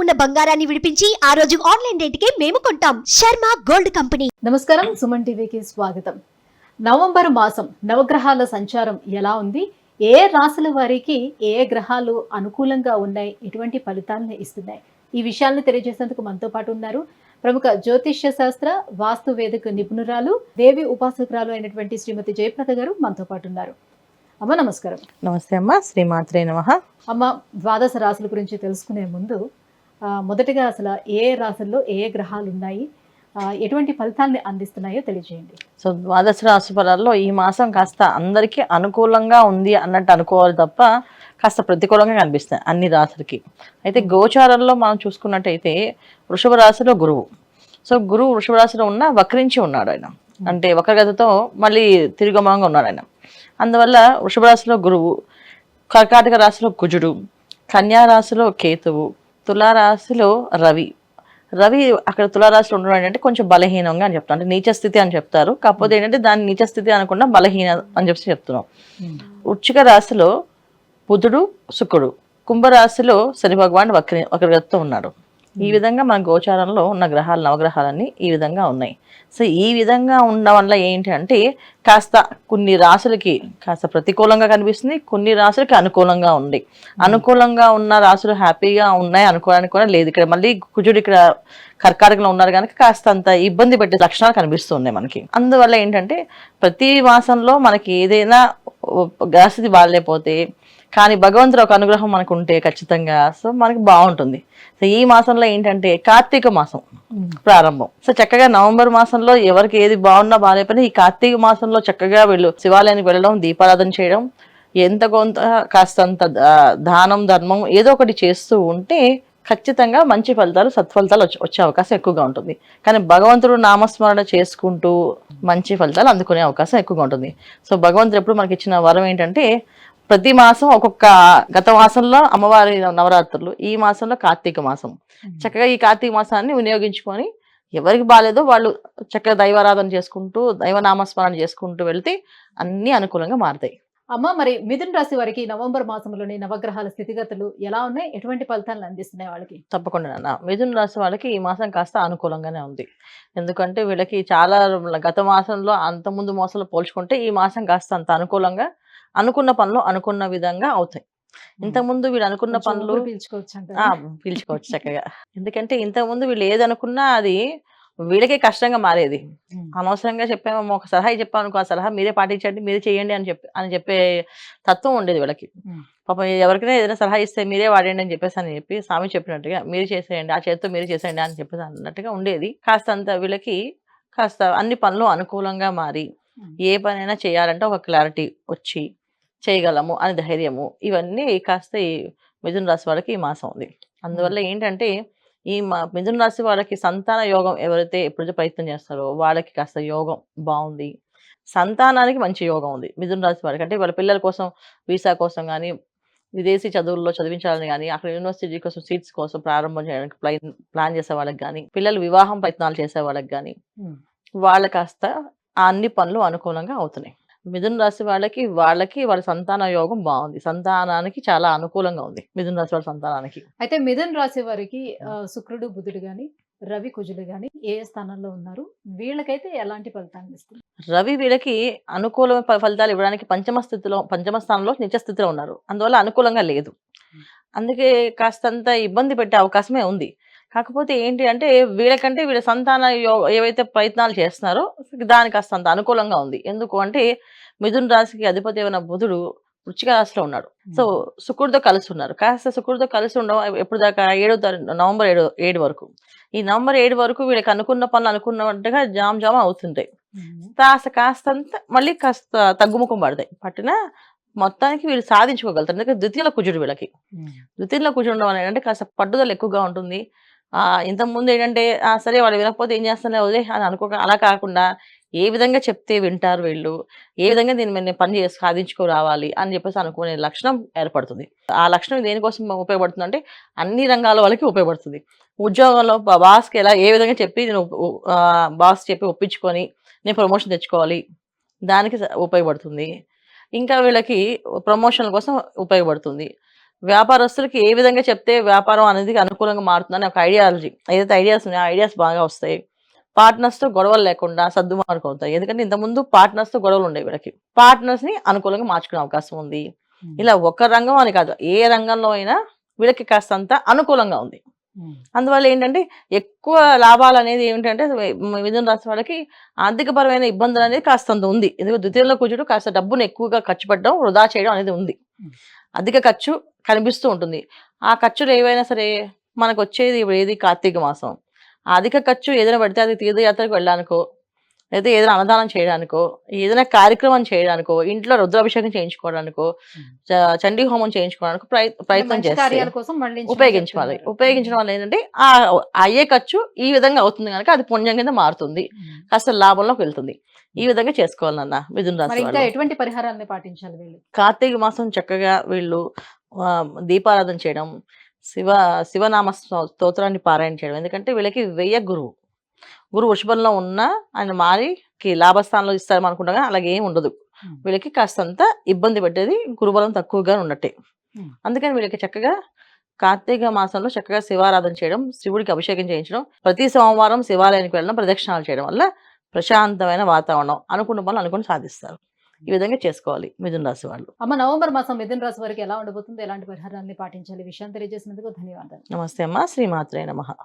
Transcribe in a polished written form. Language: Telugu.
ఉన్న బంగారాన్ని విడిపించి ఆ రోజు ఆన్లైన్ రేటుకే మేము కొంటాం. Sharma gold company. నమస్కారం, సుమన్ టీవీకి స్వాగతం. నవంబర్ మాసం నవగ్రహాల సంచారం ఎలా ఉంది, ఏ రాశుల వారికి ఏ గ్రహాలు అనుకూలంగా ఉన్నాయి, ఎటువంటి ఫలితాలను ఇస్తున్నాయి, ఈ విషయాలను తెలియజేసేందుకు మనతో పాటు ఉన్నారు ప్రముఖ జ్యోతిష్య శాస్త్ర వాస్తు వేదిక నిపుణురాలు, దేవి ఉపాసకురాలు అయినటువంటి శ్రీమతి జయప్రద గారు మనతో పాటు ఉన్నారు. అమ్మ నమస్కారం. నమస్తే అమ్మ, శ్రీమాత్రే నమః. అమ్మ, ద్వాదశ రాశుల గురించి తెలుసుకునే ముందు మొదటగా అసలు ఏ రాశుల్లో ఏ గ్రహాలు ఉన్నాయి, ఎటువంటి ఫలితాన్ని అందిస్తున్నాయో తెలియజేయండి. సో ద్వాదశ రాశి ఫలాల్లో ఈ మాసం కాస్త అందరికీ అనుకూలంగా ఉంది అన్నట్టు అనుకోవాలి తప్ప కాస్త ప్రతికూలంగా కనిపిస్తాయి అన్ని రాశులకి. అయితే గోచారంలో మనం చూసుకున్నట్టయితే వృషభ రాశిలో గురువు. సో గురువు వృషభ రాశిలో ఉన్న వక్రించి ఉన్నాడు ఆయన, అంటే వక్రగతితో మళ్ళీ తిరుగుమంగా ఉన్నాడు ఆయన. అందువల్ల వృషభ రాశిలో గురువు, కర్కాటక రాశిలో కుజుడు, కన్యా రాశిలో కేతువు, తులారాశిలో రవి. రవి అక్కడ తులారాశిలో ఉండడం అంటే కొంచెం బలహీనంగా అని చెప్తారు, అంటే నీచ స్థితి అని చెప్తారు. కాకపోతే ఏంటంటే దాన్ని నీచ స్థితి అనకుండా బలహీన అని చెప్పి చెప్తున్నాం. వృశ్చిక రాశిలో బుధుడు, శుక్రుడు, కుంభరాశిలో శని భగవాన్ వక్రగతితో ఉన్నాడు. ఈ విధంగా మన గోచారంలో ఉన్న గ్రహాలు, నవగ్రహాలన్నీ ఈ విధంగా ఉన్నాయి. సో ఈ విధంగా ఉండడం వల్ల ఏంటి అంటే కాస్త కొన్ని రాశులకి కాస్త ప్రతికూలంగా కనిపిస్తుంది, కొన్ని రాశులకి అనుకూలంగా ఉంది. అనుకూలంగా ఉన్న రాశులు హ్యాపీగా ఉన్నాయి, అనుకోవడానికి కూడా లేదు. ఇక్కడ మళ్ళీ కుజుడు ఇక్కడ కర్కాటకంలో ఉన్నారు కనుక కాస్త అంత ఇబ్బంది పెట్టే లక్షణాలు కనిపిస్తున్నాయి మనకి. అందువల్ల ఏంటంటే ప్రతి మాసంలో మనకి ఏదైనా గ్రహస్థితి బాగాలేకపోతే కానీ భగవంతుడు ఒక అనుగ్రహం మనకు ఉంటే ఖచ్చితంగా సో మనకి బాగుంటుంది. సో ఈ మాసంలో ఏంటంటే కార్తీక మాసం ప్రారంభం. సో చక్కగా నవంబర్ మాసంలో ఎవరికి ఏది బాగున్నా బాగాలేకపోయినా ఈ కార్తీక మాసంలో చక్కగా వీళ్ళు శివాలయానికి వెళ్ళడం, దీపారాధన చేయడం, ఎంత కొంత కాస్తంత దానం ధర్మం ఏదో ఒకటి చేస్తూ ఉంటే ఖచ్చితంగా మంచి ఫలితాలు, సత్ఫలితాలు వచ్చే అవకాశం ఎక్కువగా ఉంటుంది. కానీ భగవంతుడు నామస్మరణ చేసుకుంటూ మంచి ఫలితాలు అందుకునే అవకాశం ఎక్కువగా ఉంటుంది. సో భగవంతుడు ఎప్పుడు మనకి ఇచ్చిన వరం ఏంటంటే ప్రతి మాసం ఒక్కొక్క, గత మాసంలో అమ్మవారి నవరాత్రులు, ఈ మాసంలో కార్తీక మాసం. చక్కగా ఈ కార్తీక మాసాన్ని వినియోగించుకొని ఎవరికి బాగాలేదో వాళ్ళు చక్కగా దైవారాధన చేసుకుంటూ, దైవనామస్మరణ చేసుకుంటూ వెళ్తే అన్ని అనుకూలంగా మారుతాయి. అమ్మ, మరి మిథున రాశి వారికి నవంబర్ మాసంలోని నవగ్రహాల స్థితిగతులు ఎలా ఉన్నాయి, ఎటువంటి ఫలితాలను అందిస్తున్నాయి వాళ్ళకి? తప్పకుండా నాన్న, మిథున రాశి వాళ్ళకి ఈ మాసం కాస్త అనుకూలంగానే ఉంది. ఎందుకంటే వీళ్ళకి చాలా గత మాసంలో అంత ముందు మాసంలో పోల్చుకుంటే ఈ మాసం కాస్త అంత అనుకూలంగా, అనుకున్న పనులు అనుకున్న విధంగా అవుతాయి. ఇంతకుముందు వీళ్ళు అనుకున్న పనులు పీల్చుకోవచ్చు చక్కగా. ఎందుకంటే ఇంతకుముందు వీళ్ళు ఏది అనుకున్నా అది వీళ్ళకే కష్టంగా మారేది. అనవసరంగా చెప్పాము, ఒక సలహా చెప్పాను, ఆ సలహా మీరే పాటించండి, మీరే చేయండి అని చెప్పే తత్వం ఉండేది వీళ్ళకి. పాపం ఎవరికైనా ఏదైనా సలహా ఇస్తే మీరే వాడండి అని చెప్పి స్వామి చెప్పినట్టుగా మీరు చేసేయండి, ఆ చేతితో మీరు చేసేయండి అని చెప్పేసి అన్నట్టుగా ఉండేది. కాస్తంత వీళ్ళకి కాస్త అన్ని పనులు అనుకూలంగా మారి ఏ పనైనా చేయాలంటే ఒక క్లారిటీ వచ్చి చేయగలము అని ధైర్యము, ఇవన్నీ కాస్త ఈ మిథున రాశి వాళ్ళకి ఈ మాసం ఉంది. అందువల్ల ఏంటంటే ఈ మిథున రాశి వాళ్ళకి సంతాన యోగం ఎవరైతే ఎప్పుడైతే ప్రయత్నం చేస్తారో వాళ్ళకి కాస్త యోగం బాగుంది. సంతానానికి మంచి యోగం ఉంది మిథున రాశి వాళ్ళకి. అంటే వాళ్ళ పిల్లల కోసం, వీసా కోసం కానీ, విదేశీ చదువుల్లో చదివించాలని కానీ, అక్కడ యూనివర్సిటీ కోసం సీట్స్ కోసం ప్రారంభం చేయడానికి ప్లాన్ చేసే వాళ్ళకి కానీ, పిల్లలు వివాహం ప్రయత్నాలు చేసే వాళ్ళకి కానీ వాళ్ళ కాస్త ఆ అన్ని పనులు అనుకూలంగా అవుతున్నాయి. మిథున రాశి వాళ్ళకి వాళ్ళ సంతాన యోగం బాగుంది, సంతానానికి చాలా అనుకూలంగా ఉంది మిథున రాశి వాళ్ళ సంతానానికి. అయితే మిథున రాశి వారికి శుక్రుడు, బుధుడు గాని, రవి, కుజులు గాని ఏ స్థానంలో ఉన్నారు, వీళ్ళకైతే ఎలాంటి ఫలితాన్ని ఇస్తుంది? రవి వీళ్ళకి అనుకూల ఫలితాలు ఇవ్వడానికి పంచమ స్థానంలో నిత్య స్థితిలో ఉన్నారు. అందువల్ల అనుకూలంగా లేదు. అందుకే కాస్తంత ఇబ్బంది పెట్టే అవకాశమే ఉంది. కాకపోతే ఏంటి అంటే వీళ్ళకంటే వీళ్ళ సంతాన ఏవైతే ప్రయత్నాలు చేస్తున్నారో దానికి కాస్తంత అనుకూలంగా ఉంది. ఎందుకు అంటే మిథున రాశికి అధిపతి అయిన బుధుడు వృశ్చిక రాశిలో ఉన్నాడు. సో శుక్రుడితో కలిసి ఉన్నారు. కాస్త శుక్రుడితో కలిసి ఉండడం ఎప్పుడు దాకా నవంబర్ 7 వరకు. ఈ నవంబర్ 7 వరకు వీళ్ళకి అనుకున్న పనులు అనుకున్నట్టుగా జామ్ అవుతుంటాయి. కాస్తంత మళ్ళీ కాస్త తగ్గుముఖం పడతాయి. పట్టినా మొత్తానికి వీళ్ళు సాధించుకోగలుగుతారు. ఎందుకంటే ద్వితీయుల కుజుడు వీళ్ళకి. ద్వితీయుల కుజుడు ఉండడం ఏంటంటే కాస్త పట్టుదల ఎక్కువగా ఉంటుంది. ఇంతకుముందు ఏంటంటే సరే వాళ్ళు వినకపోతే ఏం చేస్తానే వదిలే అని అలా కాకుండా ఏ విధంగా చెప్తే వింటారు వీళ్ళు, ఏ విధంగా దీని మీద పని చేసి సాధించుకోరావాలి అని చెప్పేసి అనుకునే లక్షణం ఏర్పడుతుంది. ఆ లక్షణం దేనికోసం ఉపయోగపడుతుంది అంటే అన్ని రంగాల వాళ్ళకి ఉపయోగపడుతుంది. ఉద్యోగంలో బాస్కి ఏ విధంగా చెప్పి నేను బాస్ చెప్పి ఒప్పించుకొని నేను ప్రమోషన్ తెచ్చుకోవాలి దానికి ఉపయోగపడుతుంది. ఇంకా వీళ్ళకి ప్రమోషన్ల కోసం ఉపయోగపడుతుంది. వ్యాపారస్తులకి ఏ విధంగా చెప్తే వ్యాపారం అనేది అనుకూలంగా మారుతుందని ఒక ఐడియాలజీ, ఏదైతే ఐడియాస్ ఉన్నాయో ఆ ఐడియాస్ బాగా వస్తాయి. పార్ట్నర్స్తో గొడవలు లేకుండా సర్దుమార్పు అవుతాయి. ఎందుకంటే ఇంతకుముందు పార్ట్నర్స్తో గొడవలు ఉండేవి వీళ్ళకి. పార్ట్నర్స్ని అనుకూలంగా మార్చుకునే అవకాశం ఉంది. ఇలా ఒక రంగం అని కాదు, ఏ రంగంలో అయినా వీళ్ళకి కాస్తంత అనుకూలంగా ఉంది. అందువల్ల ఏంటంటే ఎక్కువ లాభాలు అనేది ఏమిటంటే మిథున రాశి వాళ్ళకి ఆర్థికపరమైన ఇబ్బందులు అనేది కాస్తంత ఉంది. ఎందుకంటే ద్వితీయంలో కూర్చుంటూ కాస్త డబ్బును ఎక్కువగా ఖర్చు పెట్టడం, వృధా చేయడం అనేది ఉంది. అధిక ఖర్చు కనిపిస్తూ ఉంటుంది. ఆ ఖర్చులు ఏవైనా సరే మనకు వచ్చేది ఇప్పుడు ఏది కార్తీక మాసం. ఆ అధిక ఖర్చు ఏదైనా పడితే అది తీర్థయాత్రకు వెళ్ళడానికో, లేదా ఏదైనా అన్నదానం చేయడానికో, ఏదైనా కార్యక్రమం చేయడానికో, ఇంట్లో రుద్రాభిషేకం చేయించుకోవడానికో, చండీ హోమం చేయించుకోవడానికి ప్రయత్నం మంచి చేస్తే కార్యాల కోసం మళ్ళించమని ఉపయోగించాలి. చెప్తున్నారు. ఉపయోగించడం వల్ల ఏంటంటే ఆ అయ్యే ఖర్చు ఈ విధంగా అవుతుంది కనుక అది పుణ్యం కింద మారుతుంది. కాస్త లాభంలోకి వెళ్తుంది. ఈ విధంగా చేసుకోవాలి నాన్న మిథున మరి రాశి ఇంకా వాళ్ళు. ఎటువంటి పరిహారాన్ని పాటించాలి వీళ్ళు? కార్తీక మాసం చక్కగా వీళ్ళు దీపారాధన చేయడం, శివనామ స్తోత్రాన్ని పారాయణ చేయడం. ఎందుకంటే వీళ్ళకి వ్యయ గురువు. గురువు వృషభంలో ఉన్నా ఆయన మారికి లాభస్థానంలో ఇస్తారని అనుకుంటా, అలాగే ఏం ఉండదు. వీళ్ళకి కాస్తంత ఇబ్బంది పెట్టేది గురుబలం తక్కువగా ఉన్నట్టే. అందుకని వీళ్ళకి చక్కగా కార్తీక మాసంలో చక్కగా శివారాధన చేయడం, శివుడికి అభిషేకం చేయించడం, ప్రతి సోమవారం శివాలయానికి వెళ్ళడం, ప్రదక్షిణాలు చేయడం వల్ల ప్రశాంతమైన వాతావరణం, అనుకున్న పనులు అనుకుని సాధిస్తారు. ఈ విధంగా చేసుకోవాలి మిథున రాశి వాళ్ళు. అమ్మ, నవంబర్ మాసం మిథున రాశి వారికి ఎలా ఉండబోతుంది, ఎలాంటి పరిహారాన్ని పాటించాలి, ఈ విషయం తెలియజేసినందుకు ధన్యవాదాలు. నమస్తే అమ్మా. శ్రీమాత్రే నమః.